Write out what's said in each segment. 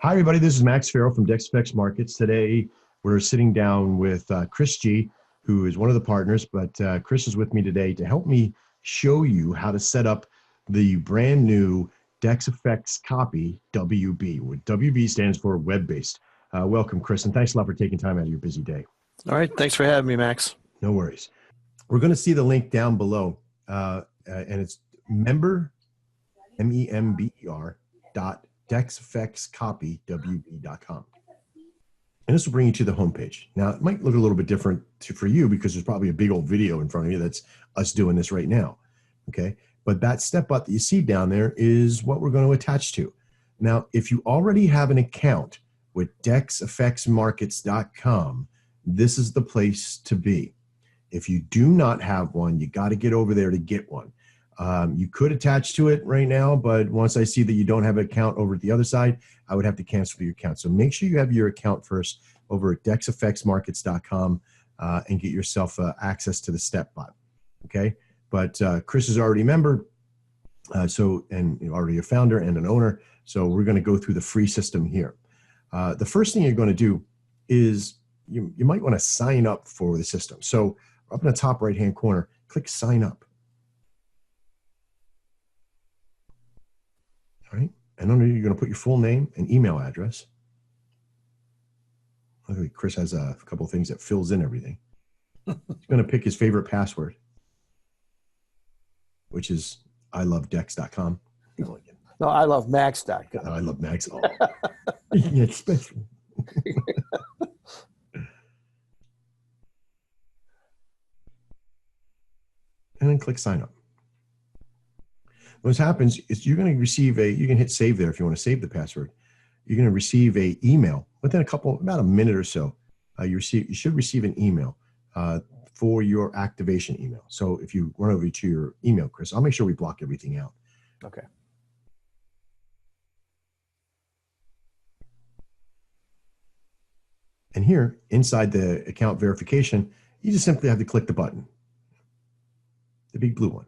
Hi, everybody. This is Max Farrell from Dex FX Markets. Today, we're sitting down with Chris G, who is one of the partners, but Chris is with me today to help me show you how to set up the brand new Dex Fxcopy WB. WB stands for web-based. Welcome, Chris, and thanks a lot for taking time out of your busy day. All right. Thanks for having me, Max. No worries. We're going to see the link down below, and it's member, MEMBER, DexFXCopyWB.com. And this will bring you to the homepage. Now, it might look a little bit different for you because there's probably a big old video in front of you that's us doing this right now, okay? But that step button that you see down there is what we're going to attach to. Now, if you already have an account with DexFXMarkets.com, this is the place to be. If you do not have one, you got to get over there to get one. You could attach to it right now, but once I see that you don't have an account over at the other side, I would have to cancel your account. So make sure you have your account first over at DexFXMarkets.com and get yourself access to the step bot. Okay, but Chris is already a member, and already a founder and an owner. So we're going to go through the free system here. The first thing you're going to do is you might want to sign up for the system. So up in the top right-hand corner, click Sign Up. All right, and under you're going to put your full name and email address. Luckily, Chris has a couple of things that fills in everything. He's going to pick his favorite password, which is ilovedex.com. No, I love Max.com. I love Max. Oh. Yeah, it's special. And then click Sign Up. What happens is you're going to receive you can hit save there if you want to save the password. You're going to receive an email within about a minute or so. You should receive an email for your activation email. So if you run over to your email, Chris, I'll make sure we block everything out. Okay. And here, inside the account verification, you just simply have to click the button, the big blue one.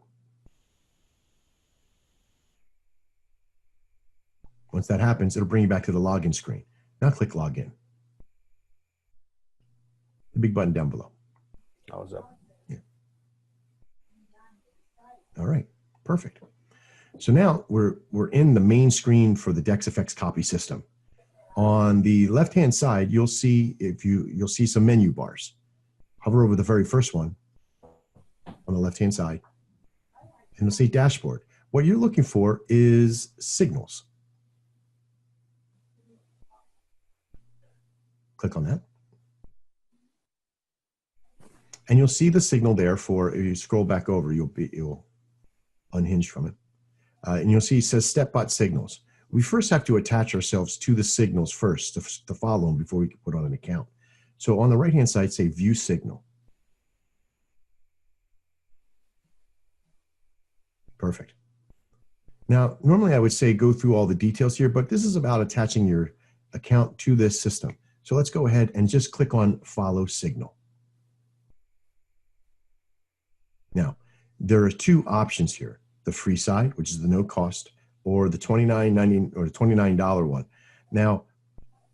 Once that happens, it'll bring you back to the login screen. Now click Login. The big button down below. How's up? Yeah. All right, perfect. So now we're in the main screen for the Dex Fxcopy system. On the left-hand side, you'll see you'll see some menu bars. Hover over the very first one on the left-hand side, and you'll see Dashboard. What you're looking for is Signals. Click on that. And you'll see the signal there for, if you scroll back over, you'll unhinge from it. And you'll see it says StepBot Signals. We first have to attach ourselves to the signals first to follow them before we can put on an account. So on the right-hand side, say View Signal. Perfect. Now, normally I would say go through all the details here, but this is about attaching your account to this system. So let's go ahead and just click on Follow Signal. Now, there are two options here, the free side, which is the no cost, or the $29.90 or the $29 one. Now,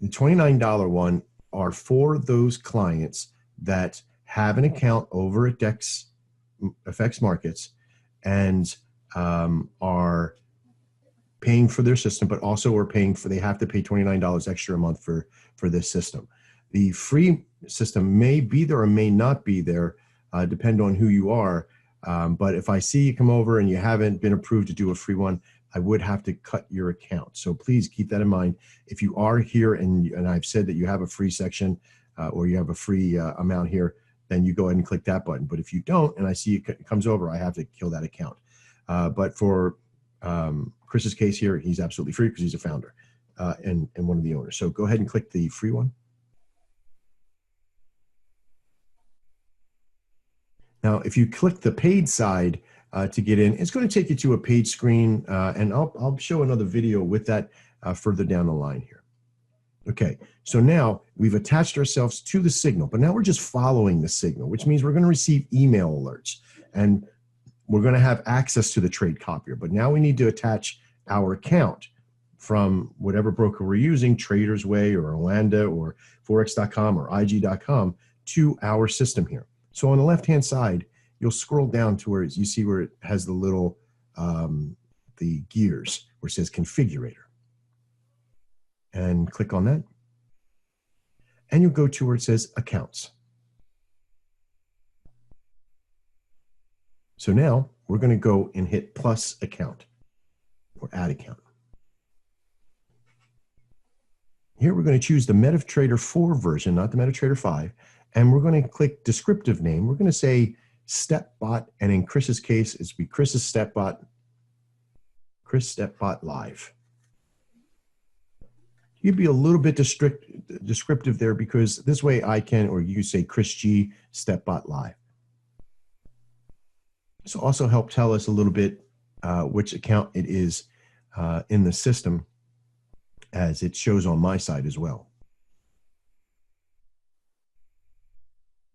the $29 one are for those clients that have an account over at Dex FX Markets and are paying for their system, but also are paying for, they have to pay $29 extra a month for this system. The free system may be there or may not be there, depend on who you are. But if I see you come over and you haven't been approved to do a free one, I would have to cut your account. So please keep that in mind. If you are here and I've said that you have a free section or you have a free amount here, then you go ahead and click that button. But if you don't, and I see it comes over, I have to kill that account. But for Chris's case here, he's absolutely free because he's a founder and one of the owners. So go ahead and click the free one. Now, if you click the paid side to get in, it's going to take you to a paid screen, and I'll show another video with that further down the line here. Okay, so now we've attached ourselves to the signal, but now we're just following the signal, which means we're going to receive email alerts, and we're going to have access to the trade copier. But now we need to attach our account from whatever broker we're using, Traders Way or Orlando or Forex.com or IG.com, to our system here. So on the left-hand side, you'll scroll down to where you see where it has the little, the gears where it says configurator. And click on that. And you'll go to where it says accounts. So now we're going to go and hit plus account or add account. Here we're going to choose the MetaTrader 4 version, not the MetaTrader 5, and we're going to click descriptive name. We're going to say StepBot, and in Chris's case, it's be Chris's StepBot, Chris StepBot Live. You'd be a little bit descriptive there because this way I can, or you say Chris G StepBot Live. This will also help tell us a little bit which account it is in the system, as it shows on my side as well.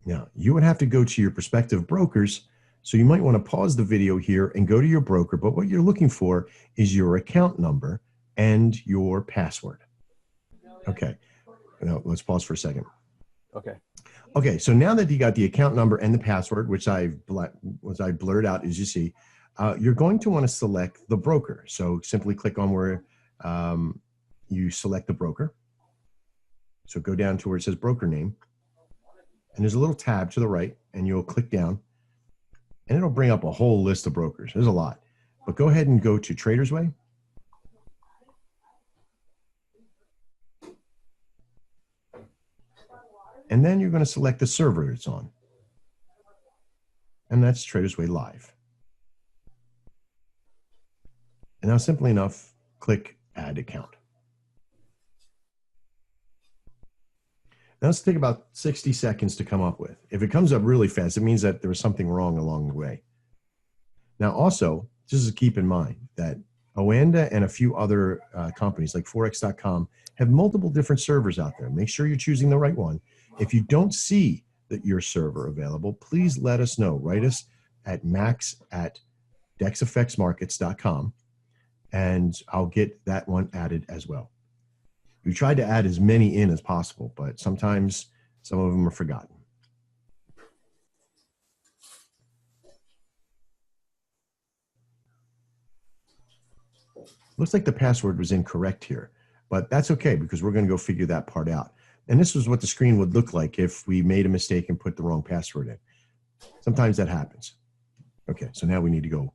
Now, you would have to go to your prospective brokers, so you might want to pause the video here and go to your broker, but what you're looking for is your account number and your password. Okay, now let's pause for a second. Okay. Okay, so now that you got the account number and the password, which I blurred out as you see, you're going to want to select the broker. So simply click on where you select the broker. So go down to where it says broker name. And there's a little tab to the right, and you'll click down. And it'll bring up a whole list of brokers. There's a lot. But go ahead and go to Traders Way. And then you're going to select the server it's on. And that's Traders Way Live. And now simply enough, click Add Account. Now let's take about 60 seconds to come up with. If it comes up really fast, it means that there was something wrong along the way. Now also, just to keep in mind that Oanda and a few other companies like Forex.com have multiple different servers out there. Make sure you're choosing the right one. If you don't see that your server available, please let us know. Write us at max@dexfxmarkets.com, and I'll get that one added as well. We tried to add as many in as possible, but sometimes some of them are forgotten. Looks like the password was incorrect here, but that's okay because we're going to go figure that part out. And this is what the screen would look like if we made a mistake and put the wrong password in. Sometimes that happens. Okay, so now we need to go.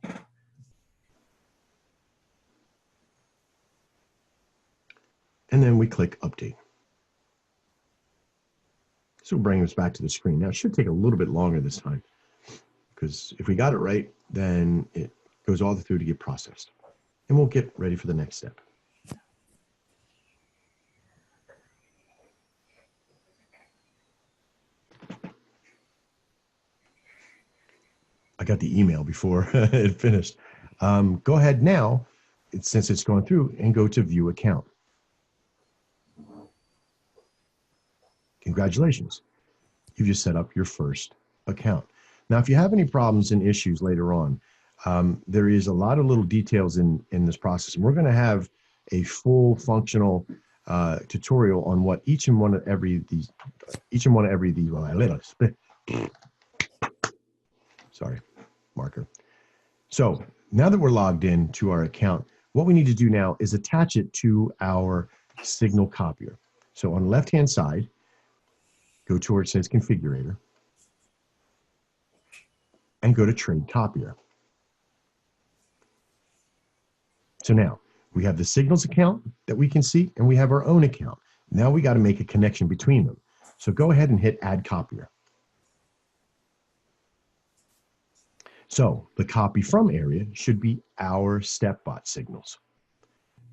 And then we click update. So we'll bring us back to the screen. Now it should take a little bit longer this time because if we got it right, then it goes all the way through to get processed. And we'll get ready for the next step. I got the email before it finished. Go ahead now, since it's going through, and go to view account. Congratulations. You've just set up your first account. Now, if you have any problems and issues later on, there is a lot of little details in this process. And we're going to have a full functional tutorial on what each and one of every these, sorry, marker. So now that we're logged in to our account, what we need to do now is attach it to our signal copier. So on the left-hand side, go to where it says configurator and go to trade copier. So now we have the signals account that we can see and we have our own account. Now we got to make a connection between them. So go ahead and hit add copier. So the copy from area should be our StepBot signals.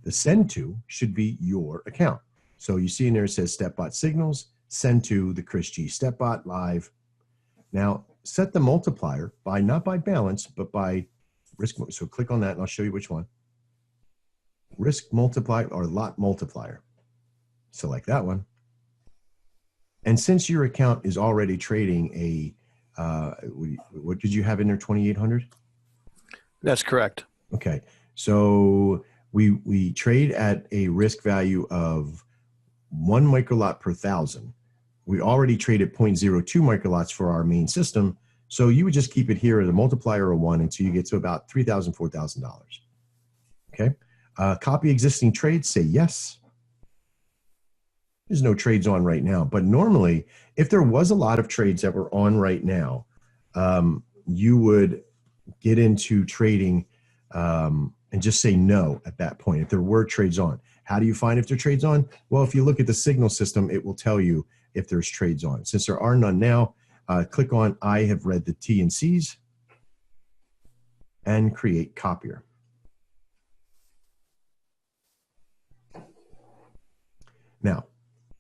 The send to should be your account. So you see in there it says StepBot signals, send to the Chris G StepBot Live. Now set the multiplier by, not by balance, but by risk. So click on that and I'll show you which one. Risk multiplier or lot multiplier. Select that one. And since your account is already trading a, what did you have in there, 2,800? That's correct. Okay. So we trade at a risk value of 1 microlot per 1,000. We already trade at 0.02 microlots for our main system. So you would just keep it here at a multiplier of 1 until you get to about $3,000, $4,000. Okay. Copy existing trades, say yes. There's no trades on right now, but normally if there was a lot of trades that were on right now, you would get into trading and just say no at that point if there were trades on. How do you find if there are trades on? Well, if you look at the signal system, it will tell you if there's trades on. Since there are none now, click on I have read the TNCs and create copier. Now,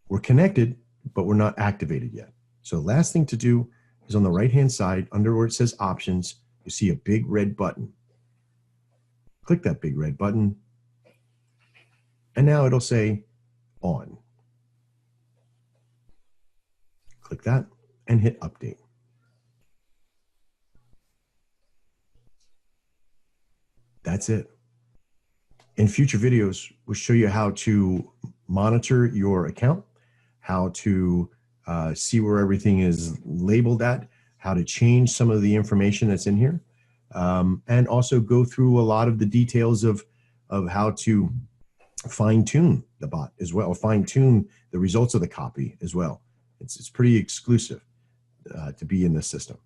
we're connected, but we're not activated yet. So last thing to do is on the right-hand side, under where it says options, you see a big red button. Click that big red button, and now it'll say on. Click that and hit update. That's it. In future videos, we'll show you how to monitor your account, how to see where everything is labeled at, how to change some of the information that's in here, and also go through a lot of the details of how to fine-tune the bot as well, fine-tune the results of the copy as well. It's pretty exclusive to be in this system.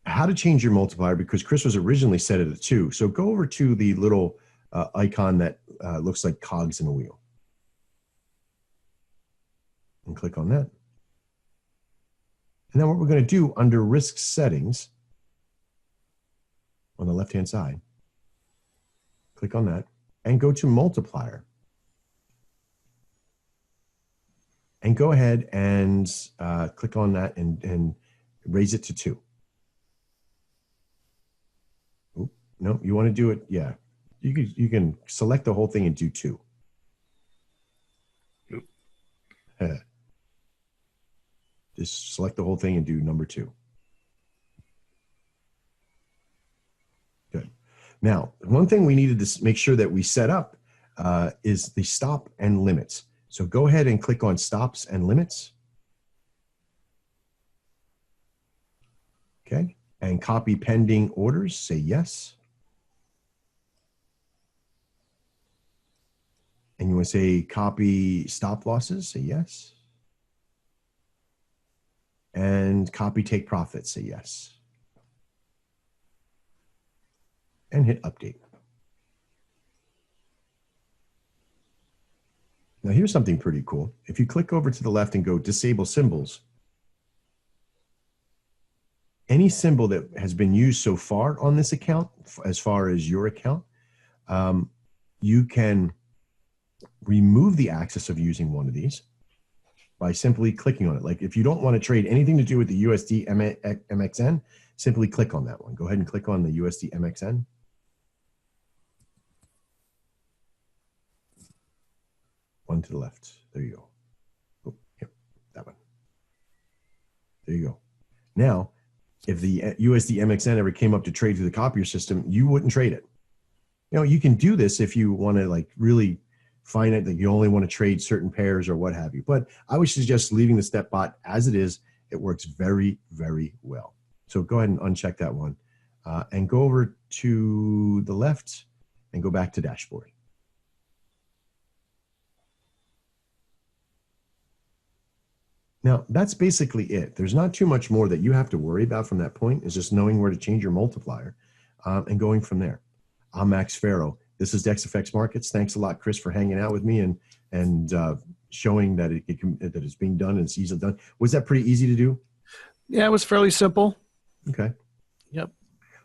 How to change your multiplier, because Chris was originally set it at 2. So go over to the little icon that looks like cogs in a wheel. And click on that. And then what we're going to do under risk settings on the left-hand side, click on that and go to multiplier. And go ahead and click on that and raise it to 2. Oop, no, you want to do it, yeah. You can select the whole thing and do 2. Just select the whole thing and do number 2. Good. Now, one thing we needed to make sure that we set up is the stop and limits. So go ahead and click on stops and limits. Okay. And copy pending orders, say yes. And you want to say copy stop losses, say yes. And copy take profits, say yes. And hit update. Now here's something pretty cool. If you click over to the left and go disable symbols, any symbol that has been used so far on this account, as far as your account, you can remove the access of using one of these by simply clicking on it. Like if you don't want to trade anything to do with the USD MXN, simply click on that one. Go ahead and click on the USD MXN. One to the left. There you go. Oh, yep, that one. There you go. Now, if the USD MXN ever came up to trade through the copier system, you wouldn't trade it. You know, you can do this if you want to like really find it that you only want to trade certain pairs or what have you. But I would suggest leaving the step bot as it is. It works very, very well. So go ahead and uncheck that one and go over to the left and go back to dashboard. Now, that's basically it. There's not too much more that you have to worry about from that point. It's just knowing where to change your multiplier and going from there. I'm Max Farrow. This is Dex FX Markets. Thanks a lot, Chris, for hanging out with me and showing that that it's being done and it's easily done. Was that pretty easy to do? Yeah, it was fairly simple. Okay. Yep.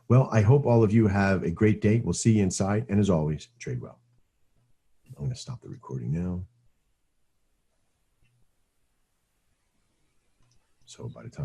Well, I hope all of you have a great day. We'll see you inside. And as always, trade well. I'm going to stop the recording now. So by the time